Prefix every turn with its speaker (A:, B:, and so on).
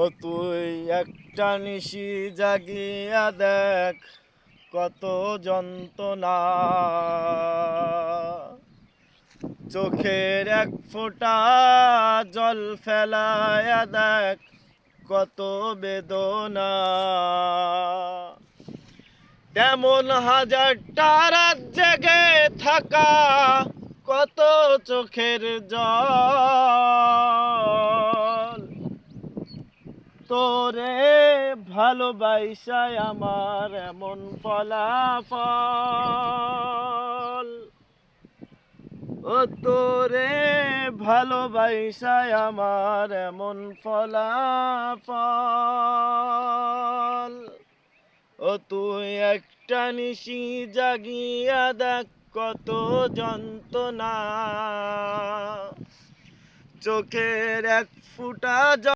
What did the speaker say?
A: ও তুই একটা নিশি জাগিয়া দেখ কত যন্ত্রণা, চোখের এক ফোঁটা জল ফেলায়া দেখ কত বেদনা। তেমন হাজারটা রাত জেগে থাকা কত চোখের জল, তোরে ভালোবাসায় আমার এমন ফলাফল। ও তোরে ভালোবাসায় আমার এমন ফলাফল। ও তুই একটা নিশি জাগিয়া দেখ কত যন্ত্রণা, চোখের এক ফুটা